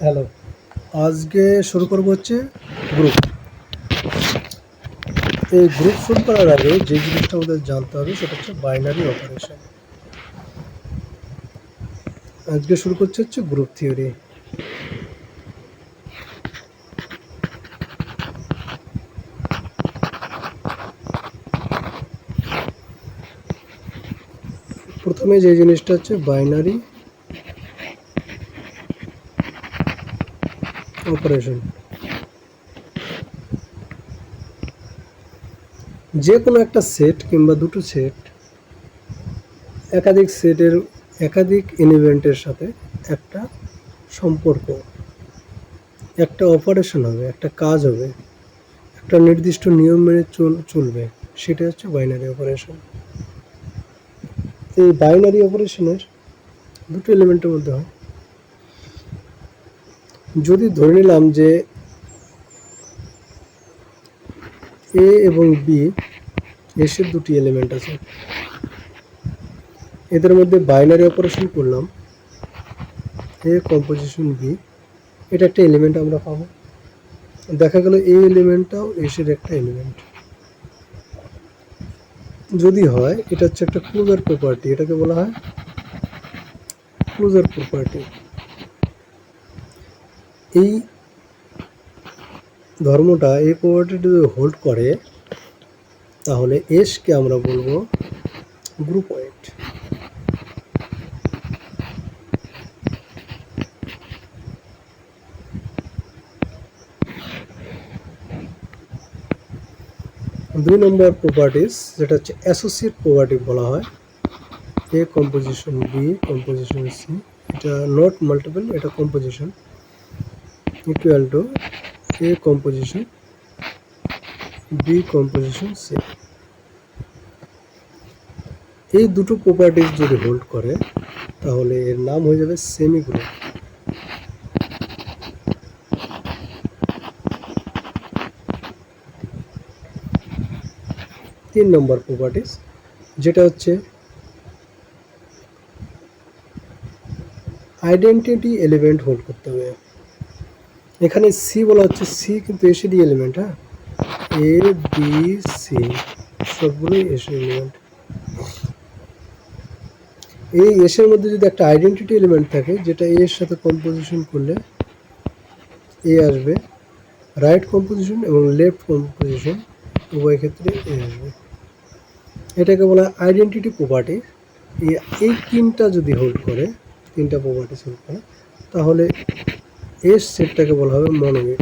Hello, আজকে শুরু করব হচ্ছে গ্রুপ। এই গ্রুপ শুরু করার আগে যে জিনিসটা আমাদের জানতে হবে সেটা হচ্ছে বাইনারি অপারেশন। আজকে শুরু করছে হচ্ছে গ্রুপ থিওরি। প্রথমে যে জিনিসটা হচ্ছে বাইনারি অপারেশন। যে কোনো একটা সেট কিংবা দুটো সেট একাধিক সেটের একাধিক এলিমেন্টের সাথে একটা সম্পর্ক, একটা অপারেশন হবে, একটা কাজ হবে, একটা নির্দিষ্ট নিয়ম মেনে চলবে, সেটা হচ্ছে বাইনারি অপারেশন। এই বাইনারি অপারেশনের দুটো এলিমেন্টের মধ্যে হয়। যদি ধরে নিলাম যে এ এবং বি এসের দুটি এলিমেন্ট আছে, এদের মধ্যে বাইনারি অপারেশন করলাম, এ কম্পোজিশন বি, এটা একটা এলিমেন্ট আমরা পাবো। দেখা গেল এই এলিমেন্টটাও এসের একটা এলিমেন্ট। যদি হয় এটা হচ্ছে একটা ক্লোজার প্রপার্টি, এটাকে বলা হয় ক্লোজার প্রপার্টি। এই ধর্মটা, এই প্রপার্টিটা যদি হোল্ড করে তাহলে এসকে আমরা বলবো গ্রুপ ওয়েট। দুই নম্বর প্রপার্টিস যেটা হচ্ছে অ্যাসোসিয়েট প্রপার্টি বলা হয়, A composition B composition C, এটা নট মাল্টিপল, এটা composition, equal to A composition B composition C. এই দুটো প্রপার্টিস যদি হোল্ড করে তাহলে এর নাম হয়ে যাবে সেমি গ্রুপ। তিন নম্বর প্রপার্টিস যেটা হচ্ছে আইডেন্টিটি এলিমেন্ট হোল্ড করতে হবে। এখানে সি বলা হচ্ছে, সি কিন্তু এসিডি এলিমেন্ট। হ্যাঁ, এ বি সি সবগুলোই এসিডি এলিমেন্ট। এই এসের মধ্যে যদি একটা আইডেন্টিটি এলিমেন্ট থাকে যেটা এ এর সাথে কম্পোজিশন করলে এ আসবে, রাইট কম্পোজিশন এবং লেফট কম্পোজিশন উভয় ক্ষেত্রে এ আসবে, এটাকে বলা হয় আইডেন্টিটি প্রপার্টি। এই তিনটা যদি হোল্ড করে, তিনটা প্রপার্টিস হোল্ড করে, তাহলে এস সেটটাকে বলা হবে মনোমেট।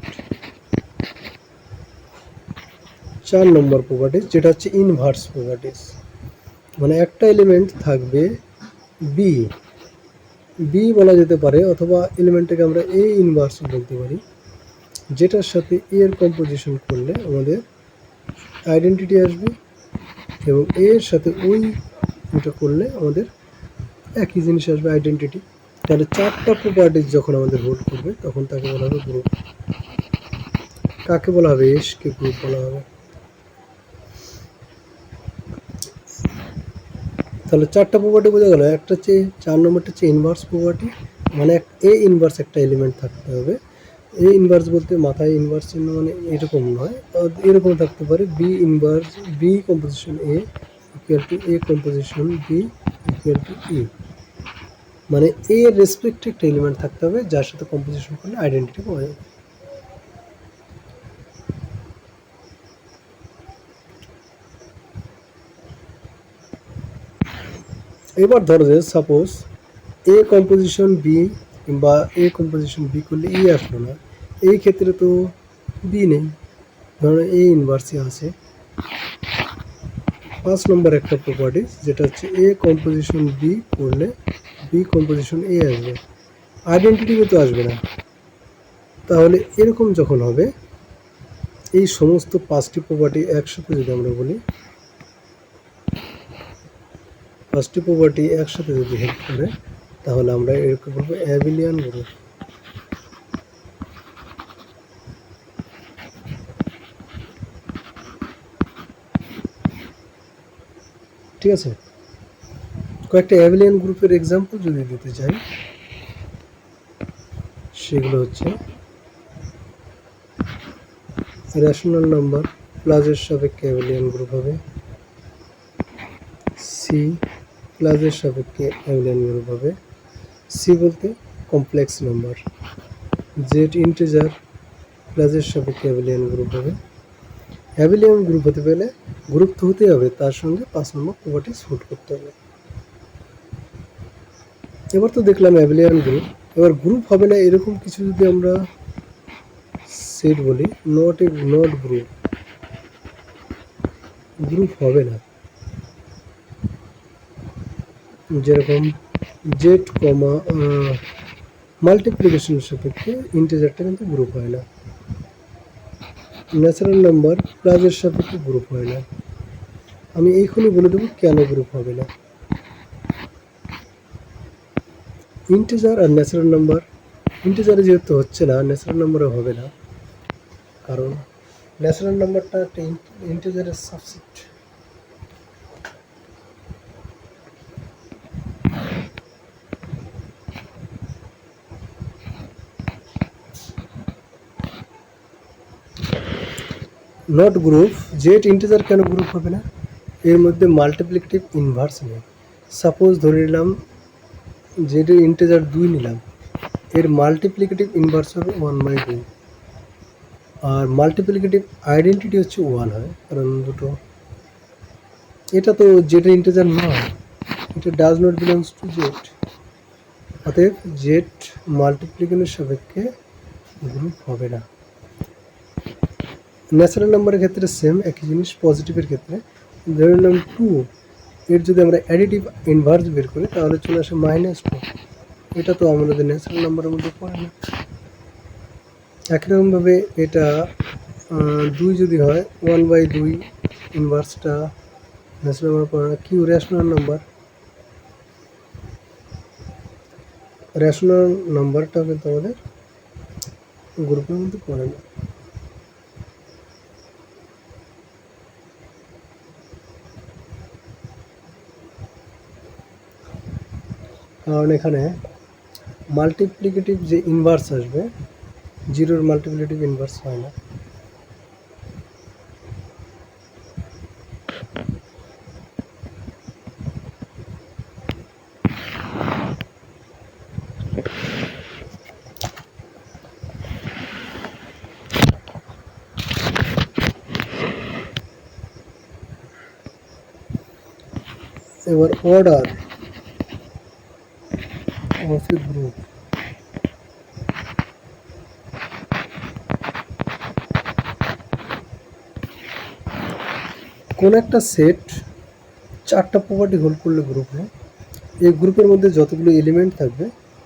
চার নম্বর প্রপার্টিস যেটা হচ্ছে ইনভার্স প্রপার্টিস, মানে একটা এলিমেন্ট থাকবে বি, বি বলা যেতে পারে, অথবা এলিমেন্টটাকে আমরা এ ইনভার্স বলতে পারি, যেটার সাথে এর কম্পোজিশন করলে আমাদের আইডেন্টিটি আসবে, এবং এর সাথে ওই এটা করলে আমাদের একই জিনিস আসবে, আইডেন্টিটি। তাহলে চারটা প্রপার্টিস যখন আমাদের হোল্ড করবে তখন তাকে বলা হবে গ্রুপ। কাকে বলা হবে? এসকে গ্রুপ বলা হবে। তাহলে চারটা প্রপার্টি বোঝা গেল। একটা হচ্ছে, 4 নম্বরটা হচ্ছে ইনভার্স প্রপার্টি, মানে এ ইনভার্স একটা এলিমেন্ট থাকতে হবে। এ ইনভার্স বলতে মাথায় ইনভার্স চিহ্ন মানে এরকম নয়, এরকম থাকতে পারে, B inverse B composition A equal to A composition B equal to E, মানে এ রেসপেক্টিভ একটা এলিমেন্ট থাকতে হবে যার সাথে কম্পোজিশন করলে আইডেন্টিটি পাওয়া যাবে। এবার ধরো যে সাপোজ এ কম্পোজিশন বি বা এ কম্পোজিশন বি করলে ই আসলো না, এই ক্ষেত্রে তো বি নেই, ধরো এ ইনভার্সই আছে। 5 নম্বর একটা প্রপার্টি যেটা হচ্ছে এ কম্পোজিশন বি করলে বি কম্পোজিশন এ আসবে, আইডেন্টিটি তো আসবে না। তাহলে এরকম যখন হবে, এই সমস্ত 5টি প্রপার্টি একসাথে যদি আমরা বলি, 5টি প্রপার্টি একসাথে যদি হেল্প করে তাহলে আমরা এরকম বলবো অ্যাবিলিয়ান গ্রুপ। ঠিক আছে, কয়েকটা অ্যাবিলিয়ান গ্রুপের এক্সাম্পল যদি দিতে চাই, সেগুলো হচ্ছে রেশনাল নাম্বার প্লাসের সাপেক্ষে অ্যাবেলিয়ান গ্রুপ হবে, সি প্লাসের সাপেক্ষে অ্যাবেলিয়ান গ্রুপ হবে, সি বলতে কমপ্লেক্স নাম্বার, জেড ইন্টিজার প্লাসের সাপেক্ষে অ্যাবেলিয়ান গ্রুপ হবে। অ্যাবেলিয়ান গ্রুপ হতে পেলে গ্রুপ তো হতে হবে, তার সঙ্গে 5 নম্বর প্রপার্টিজ ফুট করতে হবে। এবার তো দেখলাম অ্যাবেলিয়ান গ্রুপ। এবার গ্রুপ হবে না এরকম কিছু যদি আমরা সেট বলি, নট গ্রুপ, গ্রুপ হবে না। যেরকম জেড কমা মাল্টিপ্লিকেশনের সাপেক্ষে ইন্টিজারটা কিন্তু গ্রুপ হয় না, ন্যাচারাল নাম্বার প্লাসের সাপেক্ষে গ্রুপ হয় না। আমি এইখানে বলে দেবো কেন গ্রুপ হবে না। ইন্টিজার আর ন্যাচারাল নাম্বার, ইন্টিজারে যেহেতু হচ্ছে না, ন্যাচারাল নাম্বারে হবে না, কারণ ন্যাচারাল নাম্বারটা একটা ইন্টিজারের subset. Not group, Z integer কেন গ্রুপ হবে না? এর মধ্যে মাল্টিপ্লিকেটিভ ইনভার্স নেই। সাপোজ ধরে নিলাম জেডের ইন্টিজার 2 নিলাম, এর মাল্টিপ্লিকেটিভ ইনভার্স হবে 1/2, আর মাল্টিপ্লিকেটিভ আইডেন্টিটি হচ্ছে 1 হয়, কারণ দুটো। এটা তো জেডের ইন্টিজার নয়, এটা does not belongs to Z. অতএব জেড মাল্টিপ্লিকেশনের সাপেক্ষে গ্রুপ হবে না। ন্যাচারাল নাম্বারের ক্ষেত্রে সেম একই জিনিস। পজিটিভের ক্ষেত্রে ধরে নিলাম 2, এর যদি আমরা অ্যাডিটিভ ইনভার্স বের করি তাহলে চলে আসে -2। এটা তো আমাদের ন্যাচারাল নাম্বারের মধ্যে পড়ে না। একরকমভাবে এটা 2 যদি হয় 1/2, ইনভার্সটা ন্যাচারাল নাম্বার পড়ে না। কিউ রেশনাল নাম্বার, রেশনাল নাম্বারটা কিন্তু আমাদের গ্রুপের মধ্যে পড়ে না। কারণ এখানে মাল্টিপ্লিকেটিভ যে ইনভার্স আসবে, জিরোর মাল্টিপ্লিকেটিভ ইনভার্স হয় না। এবার অর্ডার অফ এ গ্রুপ, কোন একটা সেট 4টা প্রপার্টি হোল্ড করলে গ্রুপ হয়। এই গ্রুপের মধ্যে যতগুলো এলিমেন্ট থাকবে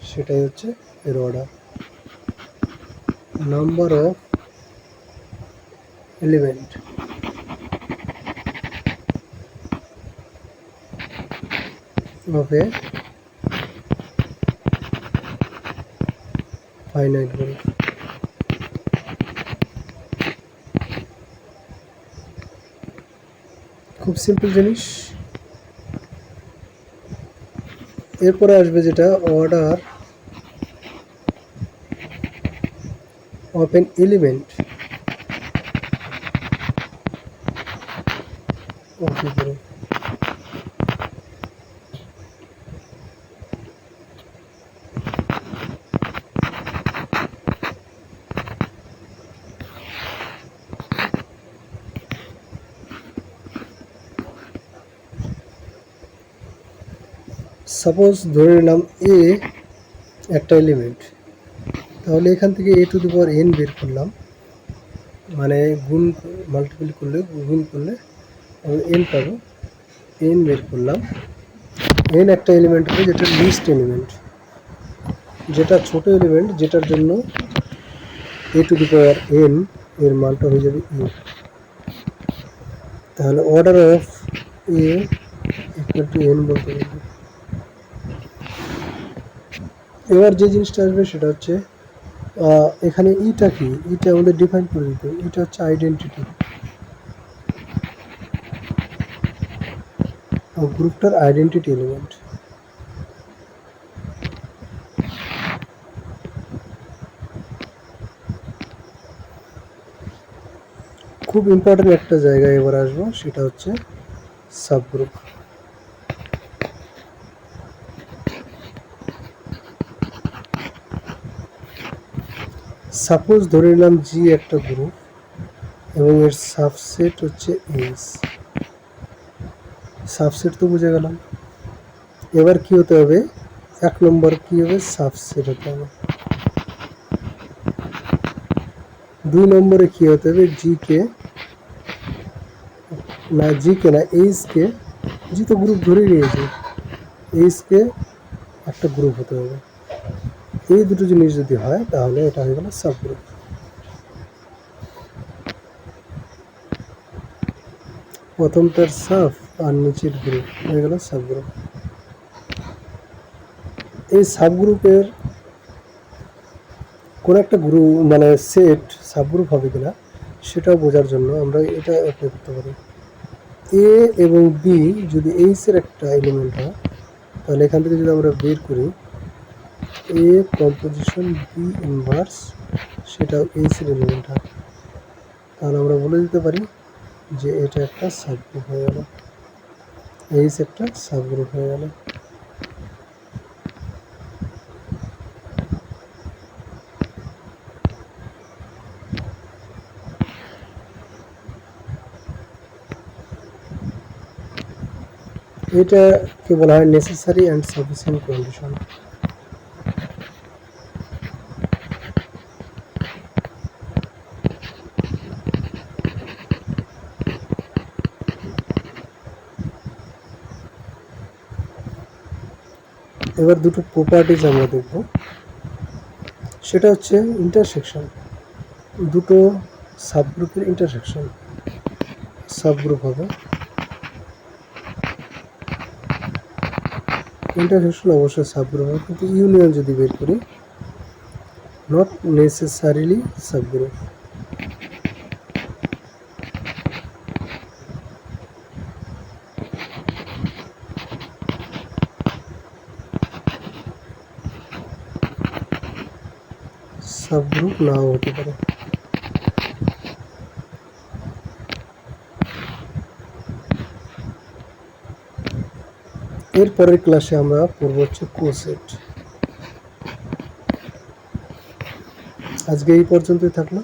সেটাই হচ্ছে এর order. Number of element, of a finite group. খুব সিম্পল জিনিস। এরপরে আসবে যেটা order of N element of A group. Suppose ধরে নিলাম এ একটা এলিমেন্ট, তাহলে এখান থেকে a⁴n বের করলাম, মানে গুণ মাল্টিপ্ল করলে গুণ করলে n পাবো, n বের করলাম। n একটা এলিমেন্ট হবে যেটা লিস্ট এলিমেন্ট, যেটা ছোট এলিমেন্ট, যেটার জন্য a⁴n এর মানটা হয়ে যাবে e। তাহলে অর্ডার অফ a = n বলতে পারবো। এবার যে জিনিসটা আসবে সেটা হচ্ছে এখানে ইটা কি, ইটা আমাদের ডিফাইন করে দিতে হবে। এটা হচ্ছে আইডেন্টিটি, গ্রুপটার আইডেন্টিটি এলিমেন্ট। খুব ইম্পর্টেন্ট একটা জায়গায় এবার আসবো, সেটা হচ্ছে সাবগ্রুপ। সাপোজ ধরে নিলাম জি একটা গ্রুপ এবং এর সাবসেট হচ্ছে এইচ। সাবসেট তো বুঝে গেলাম। এবার কি হতে হবে, 1 নম্বর কি হবে, সাবসেট হতে হবে। 2 নম্বরে কি হতে হবে, জি কে না এইচ কে, জি তো গ্রুপ ধরেই নিয়েছে, এইচ কে একটা গ্রুপ হতে হবে। এই দুটো জিনিস যদি হয় তাহলে এটা হয়ে গেল সাবগ্রুপ। প্রথমটার সাব আর নিচের গ্রুপ হয়ে গেল সাবগ্রুপ। এই সাবগ্রুপের কোন একটা গ্রুপ মানে সেট সাবগ্রুপ হবে কিনা সেটাও বোঝার জন্য আমরা এটা অ্যাপ্লাই করতে পারি। এ এবং বি যদি এইচ এর একটা এলিমেন্ট হয় তাহলে এখান থেকে যদি আমরা বের করি এ কম্পোজিশন বি ইনভার্স, সেটাও এইচ এর এলিমেন্ট হয়, তাহলে আমরা বলে দিতে পারি যে এটা একটা সাবগ্রুপ হয়ে গেল, এইচ একটা সাবগ্রুপ হয়ে গেল। এটাকে বলা হয় নেসেসারি অ্যান্ড সাফিসিয়েন্ট কন্ডিশন। এবার দুটো প্রপার্টিজ আমরা দেখব, সেটা হচ্ছে ইন্টারসেকশন, দুটো সাবগ্রুপের ইন্টারসেকশন সাবগ্রুপ হবে। ইন্টারসেকশন অবশ্যই সাবগ্রুপ হবে, কিন্তু ইউনিয়ন যদি বের করি নট নেসেসারিলি সাবগ্রুপ। সাবগ্রুপ নাও হতে পারে। এরপরের ক্লাসে আমরা পড়ব হচ্ছে কোসেট। আজকে এই পর্যন্তই থাকলো।